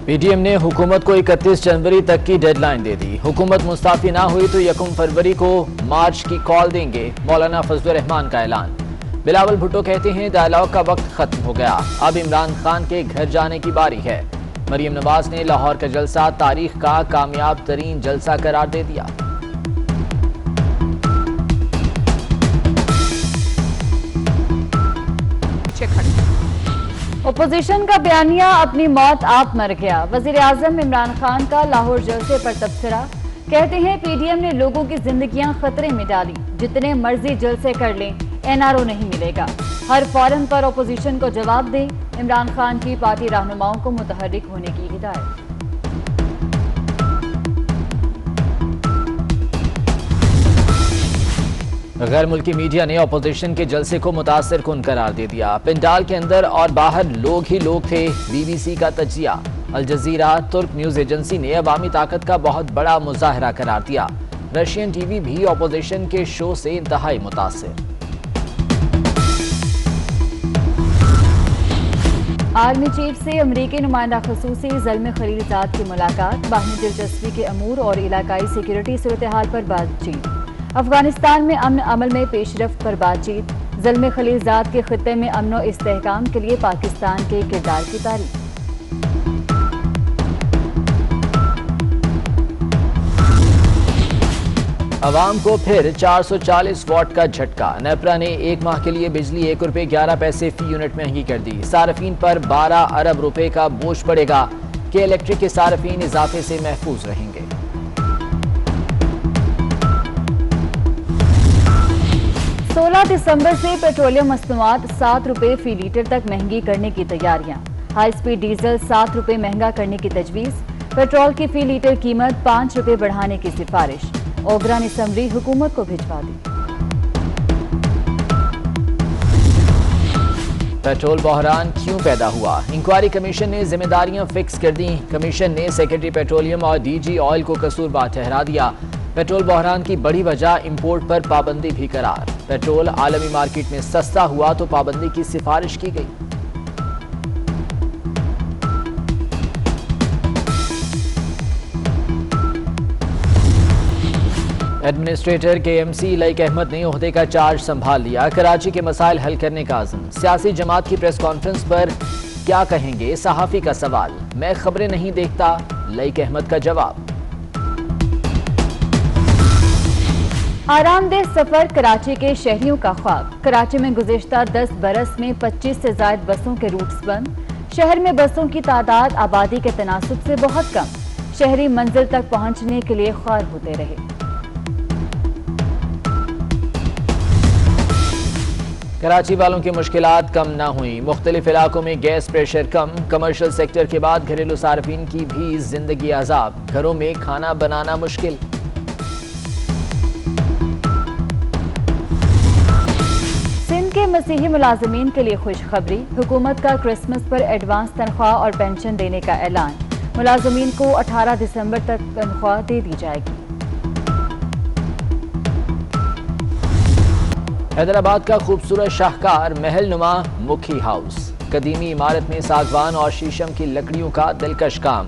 PDM ने हुकूमत को 31 जनवरी तक की डेडलाइन दे दी। हुकूमत मुस्ताफी ना हुई तो 1 फरवरी को मार्च की कॉल देंगे। मौलाना फजलुर रहमान का ऐलान। बिलावल भुट्टो कहते हैं डायलॉग का वक्त खत्म हो गया, अब इमरान खान के घर जाने की बारी है। मरियम नवाज ने लाहौर का जलसा तारीख का कामयाब तरीन जलसा करार दे दिया। ओपोजिशन का बयानिया अपनी मौत आप मर गया। वजीर आजम इमरान खान का लाहौर जलसे पर तबसरा। कहते हैं पीडीएम ने लोगों की जिंदगियां खतरे में डाली, जितने मर्जी जलसे कर लें एनआरओ नहीं मिलेगा। हर फौरन पर ओपोजिशन को जवाब दें। इमरान खान की पार्टी रहनुमाओं को मुतहर्रिक होने की हिदायत। गैर मुल्की मीडिया ने अपोजिशन के जलसे को मुतासिर कुन करार दे दिया। पंडाल के अंदर और बाहर लोग ही लोग थे। बीबीसी का तजिया। अल जजीरा तुर्क न्यूज एजेंसी ने अवामी ताकत का बहुत बड़ा मुजाहरा करार दिया। रशियन टीवी भी अपोजिशन के शो से इंतहाई मुतासिर। आर्मी चीफ से अमरीकी नुमाइंदा खसूसी ज़ल्मे खलीलजाद की मुलाकात। बाहमी दिलचस्पी के अमूर और इलाकाई सिक्योरिटी सूरत हाल पर बातचीत। अफगानिस्तान में अमन अमल में पेशरफ्त पर बातचीत। ज़ल्मे खलीलजाद के खित्ते में अमन और इस्तेहकाम के लिए पाकिस्तान के किरदार की तारीफ। अवाम को फिर 440 वॉट का झटका। नेपरा ने 1 माह के लिए बिजली ₹1.11 फी यूनिट महंगी कर दी। सार्फिन पर 12 अरब रुपए का बोझ पड़ेगा। के इलेक्ट्रिक के सार्फिन इजाफे से महफूज रहेंगे। 16 दिसंबर से पेट्रोलियम मसनूआत 7 रुपए फी लीटर तक महंगी करने की तैयारियां। हाई स्पीड डीजल 7 रुपए महंगा करने की तजवीज। पेट्रोल की फी लीटर कीमत 5 रुपए बढ़ाने की सिफारिश। ओगरा ने समरी हुकूमत को भिजवा दी। पेट्रोल बहरान क्यों पैदा हुआ? इंक्वायरी कमीशन ने जिम्मेदारियां फिक्स कर दी। कमीशन ने सेक्रेटरी पेट्रोलियम और डीजी ऑयल को कसूरवार ठहरा दिया। पेट्रोल बहरान की बड़ी वजह इंपोर्ट पर पाबंदी भी करार। पेट्रोल आलमी मार्केट में सस्ता हुआ तो पाबंदी की सिफारिश की गई। एडमिनिस्ट्रेटर केएमसी लाइक अहमद ने ओहदे का चार्ज संभाल लिया। कराची के मसाइल हल करने का आज़म। सियासी जमात की प्रेस कॉन्फ्रेंस पर क्या कहेंगे? सहाफी का सवाल। मैं खबरें नहीं देखता, लाइक अहमद का जवाब। आरामदेह सफर कराची के शहरियों का ख्वाब। कराची में गुज़िश्ता 10 बरस में 25 से ज़ायद बसों के रूट्स बंद। शहर में बसों की तादाद आबादी के तनासुब से बहुत कम। शहरी मंजिल तक पहुंचने के लिए ख्वार होते रहे। कराची वालों की मुश्किलात कम ना हुई। मुख्तलिफ इलाकों में गैस प्रेशर कम। कमर्शियल सेक्टर के बाद घरेलू सार्फिन की भी जिंदगी आजाब। घरों में खाना बनाना मुश्किल। सिंध के मसीही मुलाजमीन के लिए खुशखबरी। हुकूमत का क्रिसमस पर एडवांस तनख्वाह और पेंशन देने का ऐलान। मुलाजमीन को 18 दिसंबर तक तनख्वाह दे दी जाएगी। हैदराबाद का खूबसूरत शाहकार महल नुमा मुखी हाउस। कदीमी इमारत में सागवान और शीशम की लकड़ियों का दिलकश काम।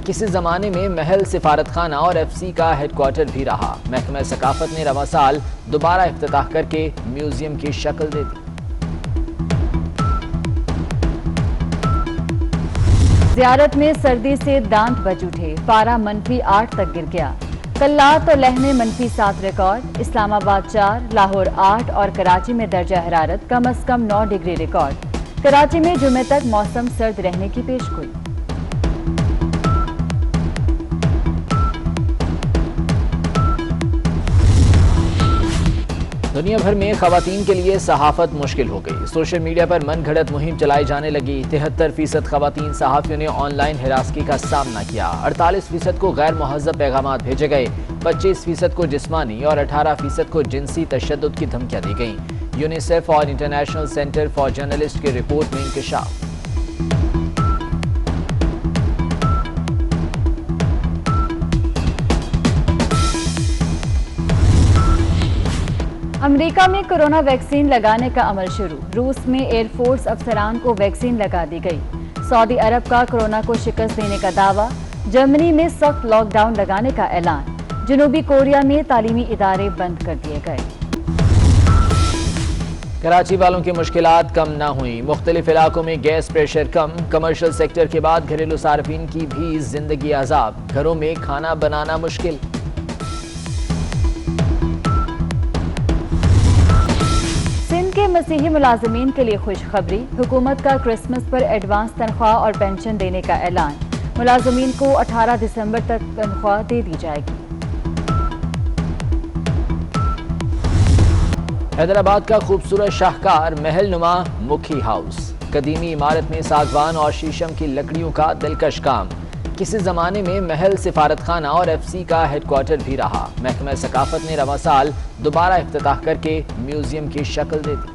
किसी जमाने में महल सिफारत खाना और एफसी का हेडक्वार्टर भी रहा। महकमा सकाफत ने रवा साल दोबारा इफ्तिताह करके म्यूजियम की शक्ल दे दी। ज़ियारत में सर्दी से दांत बज उठे। पारा -8 तक गिर गया। कल्लात और लह में -7 रिकॉर्ड। इस्लामाबाद 4, लाहौर 8 और कराची में दर्जा हरारत कम अज कम 9 डिग्री रिकॉर्ड। कराची में जुमे तक मौसम सर्द रहने की पेशगोई। दुनिया भर में खवातीन के लिए सहाफत मुश्किल हो गई। सोशल मीडिया पर मन घड़त मुहिम चलाई जाने लगी। 73% खवातीन सहाफियों ने ऑनलाइन हिरासगी का सामना किया। 48% को गैर मुहज़्ज़ब पैगामात भेजे गए। 25% को जिस्मानी और 18% को जिनसी तशद्दुद की धमकियां दी गईं। यूनिसेफ और इंटरनेशनल सेंटर फॉर जर्नलिस्ट की रिपोर्ट में इंकशाफ। अमेरिका में कोरोना वैक्सीन लगाने का अमल शुरू। रूस में एयरफोर्स अफसरान को वैक्सीन लगा दी गई। सऊदी अरब का कोरोना को शिकस्त देने का दावा, जर्मनी में सख्त लॉकडाउन लगाने का ऐलान, जनूबी कोरिया में तालीमी इदारे बंद कर दिए गए। कराची वालों की मुश्किलात कम न हुई, मुख्तलिफ इलाकों में गैस प्रेशर कम, कमर्शियल सेक्टर के बाद घरेलू सार्फिन की भी जिंदगी अजाब, घरों में खाना बनाना मुश्किल। सिंध के मसीही मुलाजमीन के लिए खुशखबरी, हुकूमत का क्रिसमस पर एडवांस तनख्वाह और पेंशन देने का ऐलान, मुलाजमीन को 18 दिसंबर तक तनख्वाह दे दी जाएगी। हैदराबाद का खूबसूरत शाहकार महल नुमा मुखी हाउस, कदीमी इमारत में सागवान और शीशम की लकड़ियों का दिलकश काम, किसी जमाने में महल सिफारत खाना और FC का हेडक्वार्टर भी रहा। महकमा सकाफत ने रवां साल दोबारा इफ्तिताह करके म्यूजियम की शक्ल दे दी।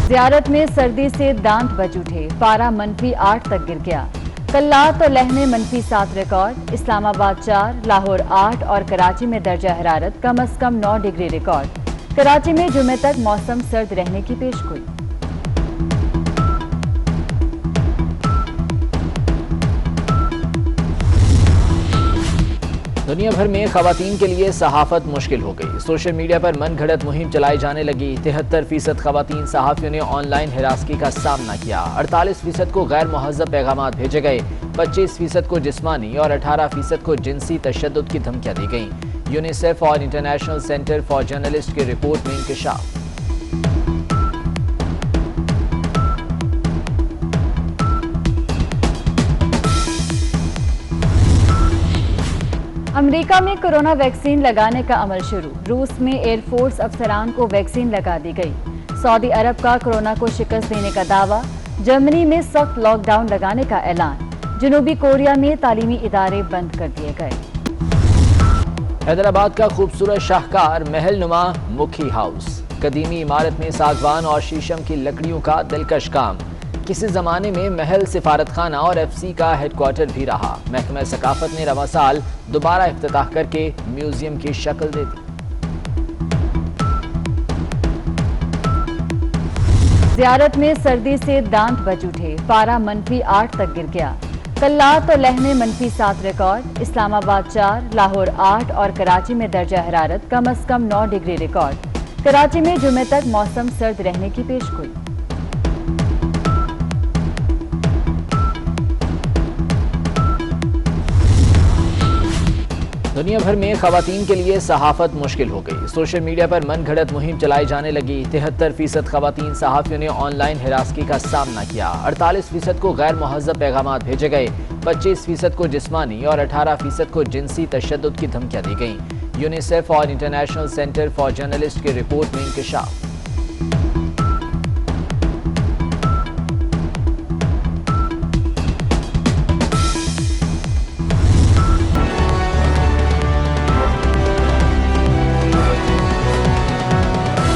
ज़ियारत में सर्दी से दांत बज उठे, पारा -8 तक गिर गया। कल्लात और लेह में -7 रिकॉर्ड, इस्लामाबाद 4, लाहौर 8 और कराची में दर्जा हरारत कम से कम 9 डिग्री रिकॉर्ड। कराची में जुमे तक मौसम सर्द रहने की पेशगोई। दुनिया भर में खवातीन के लिए सहाफत मुश्किल हो गई। सोशल मीडिया पर मन घड़त मुहिम चलाई जाने लगी। 73% खवातीन सहाफियों ने ऑनलाइन हिरासगी का सामना किया। 48% को गैर मुहज़्ज़ब पैगामात भेजे गए, 25% को जिस्मानी और 18% को जिनसी तशद्दुद की धमकियां दी गईं। यूनिसेफ और इंटरनेशनल सेंटर फॉर जर्नलिस्ट की रिपोर्ट में इंकशाफ। अमेरिका में कोरोना वैक्सीन लगाने का अमल शुरू, रूस में एयरफोर्स अफसरान को वैक्सीन लगा दी गई। सऊदी अरब का कोरोना को शिकस्त देने का दावा, जर्मनी में सख्त लॉकडाउन लगाने का ऐलान, जनूबी कोरिया में तालीमी इदारे बंद कर दिए गए। हैदराबाद का खूबसूरत शाहकार महल नुमा मुखी हाउस, कदीमी इमारत में सागवान और शीशम की लकड़ियों का दिलकश काम, किसी जमाने में महल सिफारत खाना और FC का हेडक्वार्टर भी रहा। महकमा सकाफत ने रवां साल दोबारा इफ्तिताह करके म्यूजियम की शक्ल दे दी। ज़ियारत में सर्दी से दांत बज उठे, पारा -8 तक गिर गया। कल्लात और लेह में -7 रिकॉर्ड, इस्लामाबाद 4, लाहौर 8 और कराची में दर्जा हरारत कम से कम 9 डिग्री रिकॉर्ड। कराची में जुमे तक मौसम सर्द रहने की पेशगोई। दुनिया भर में खवातीन के लिए सहाफत मुश्किल हो गई। सोशल मीडिया पर मन घड़त मुहिम चलाई जाने लगी। 73% खवातीन सहाफियों ने ऑनलाइन हिरासगी का सामना किया। 48% को गैर मुहज़्ज़ब पैगामात भेजे गए, 25% को जिस्मानी और 18% को जिनसी तशद्दुद की धमकियां दी गईं। यूनिसेफ और इंटरनेशनल सेंटर फॉर जर्नलिस्ट की रिपोर्ट में इंकशाफ।